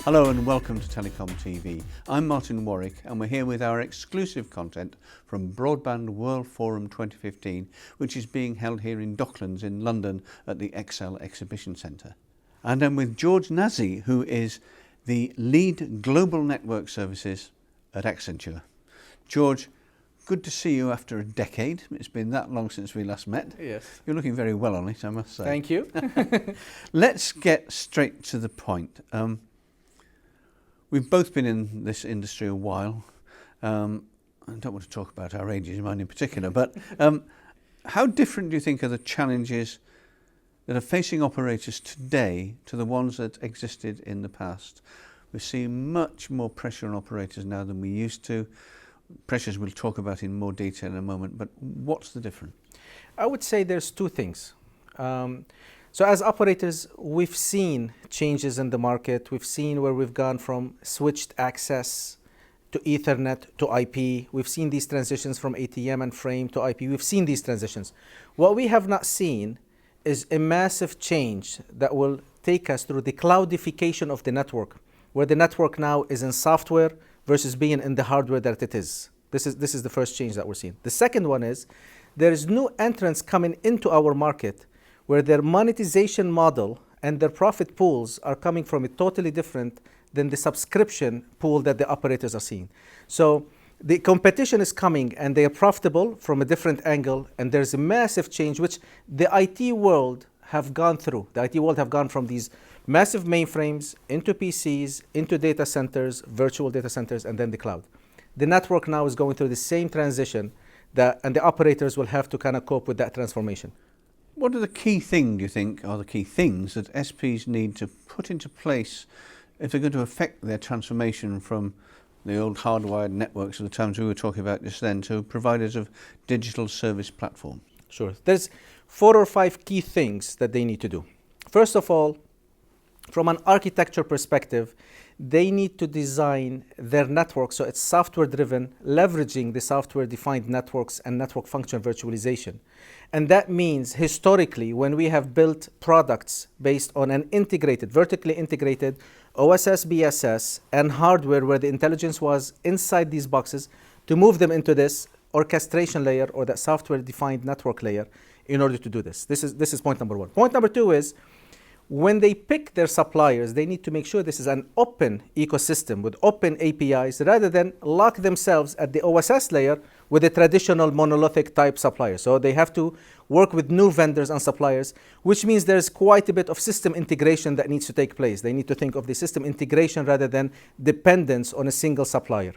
Hello and welcome to TelecomTV. I'm Martin Warwick and we're here with our exclusive content from Broadband World Forum 2015, which is being held here in Docklands in London at the Excel Exhibition Centre. And I'm with George Nazi, who is the lead global network services at Accenture. George, good to see you after a decade. It's been that long since we last met. Yes. You're looking very well on it, I must say. Thank you. Let's get straight to the point. We've both been in this industry a while. I don't want to talk about our ages, mine in particular, but how different do you think are the challenges that are facing operators today to the ones that existed in the past? We're seeing much more pressure on operators now than we used to. Pressures we'll talk about in more detail in a moment, but what's the difference? I would say there's two things. So as operators, we've seen changes in the market. We've seen where we've gone from switched access to Ethernet to IP. We've seen these transitions from ATM and frame to IP. We've seen these transitions. What we have not seen is a massive change that will take us through the cloudification of the network, where the network now is in software versus being in the hardware that it is. This is the first change that we're seeing. The second one is there is new entrants coming into our market where their monetization model and their profit pools are coming from a totally different than the subscription pool that the operators are seeing. So the competition is coming and they are profitable from a different angle, and there's a massive change which the IT world have gone through. The IT world have gone from these massive mainframes into PCs, into data centers, virtual data centers, and then the cloud. The network now is going through the same transition and the operators will have to kind of cope with that transformation. What are the key things, do you think, are the key things that SPs need to put into place if they're going to affect their transformation from the old hardwired networks of the times we were talking about just then to providers of digital service platforms? Sure. There's 4 or 5 key things that they need to do. First of all, from an architecture perspective, they need to design their network so it's software driven, leveraging the software defined networks and network function virtualization. And that means historically, when we have built products based on an integrated, vertically integrated OSS, BSS, and hardware where the intelligence was inside these boxes, to move them into this orchestration layer or that software defined network layer in order to do this. This is point number 1. Point number 2 is, when they pick their suppliers, they need to make sure this is an open ecosystem with open APIs rather than lock themselves at the OSS layer with a traditional monolithic type supplier. So they have to work with new vendors and suppliers, which means there's quite a bit of system integration that needs to take place. They need to think of the system integration rather than dependence on a single supplier.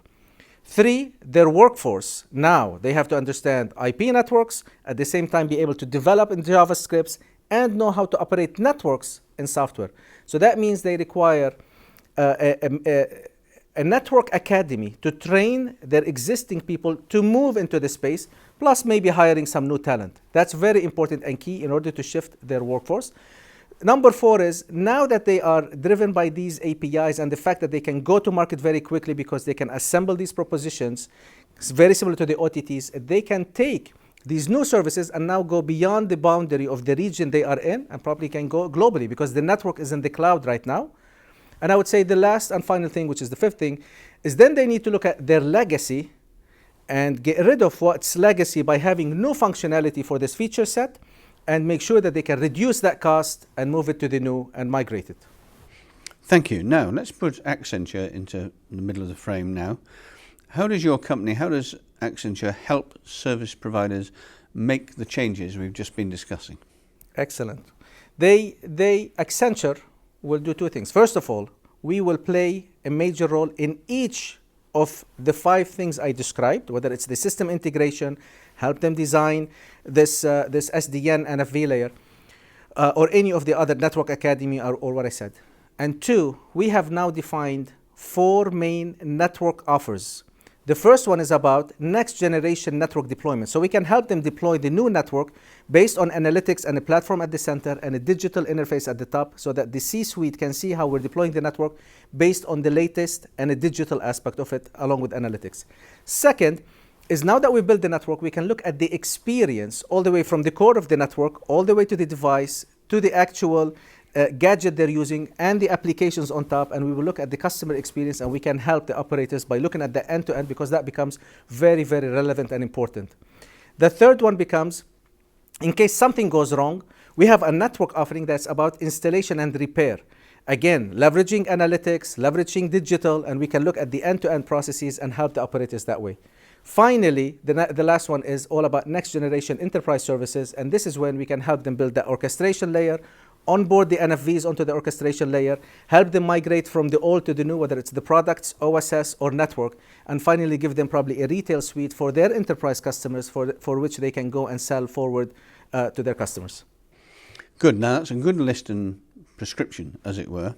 3, their workforce. Now they have to understand IP networks, at the same time be able to develop in JavaScript and know how to operate networks in software. So that means they require a network academy to train their existing people to move into the space, plus maybe hiring some new talent. That's very important and key in order to shift their workforce. Number 4 is, now that they are driven by these APIs and the fact that they can go to market very quickly because they can assemble these propositions, it's very similar to the OTTs, they can take these new services and now go beyond the boundary of the region they are in and probably can go globally because the network is in the cloud right now. And I would say the last and final thing, which is the 5th thing, is then they need to look at their legacy and get rid of what's legacy by having new functionality for this feature set and make sure that they can reduce that cost and move it to the new and migrate it. Thank you. Now, let's put Accenture into the middle of the frame now. How does your company, how does Accenture help service providers make the changes we've just been discussing? Excellent. Accenture will do 2 things. First of all, we will play a major role in each of the 5 things I described, whether it's the system integration, help them design this SDN NFV layer, or any of the other network academy or what I said. And 2, we have now defined 4 main network offers. The first one is about next generation network deployment. So we can help them deploy the new network based on analytics and a platform at the center and a digital interface at the top so that the C-suite can see how we're deploying the network based on the latest and a digital aspect of it along with analytics. Second is, now that we built the network, we can look at the experience all the way from the core of the network all the way to the device to the actual gadget they're using and the applications on top, and we will look at the customer experience, and we can help the operators by looking at the end-to-end, because that becomes very, very relevant and important. The third one becomes, in case something goes wrong, we have a network offering that's about installation and repair. Again, leveraging analytics, leveraging digital, and we can look at the end-to-end processes and help the operators that way. Finally, the last one is all about next generation enterprise services, and this is when we can help them build the orchestration layer, onboard the NFVs onto the orchestration layer, help them migrate from the old to the new, whether it's the products, OSS, or network, and finally give them probably a retail suite for their enterprise customers for which they can go and sell forward to their customers. Good. Now, that's a good list and prescription, as it were.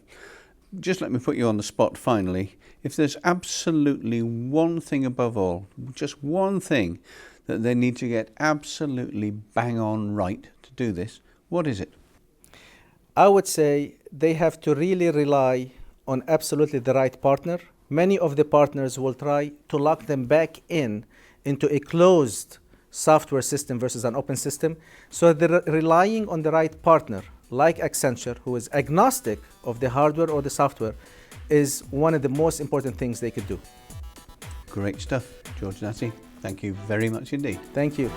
Just let me put you on the spot finally. If there's absolutely one thing above all, just one thing that they need to get absolutely bang on right to do this, what is it? I would say they have to really rely on absolutely the right partner. Many of the partners will try to lock them back into a closed software system versus an open system. So they're relying on the right partner, like Accenture, who is agnostic of the hardware or the software, is one of the most important things they could do. Great stuff. George Natty, thank you very much indeed. Thank you.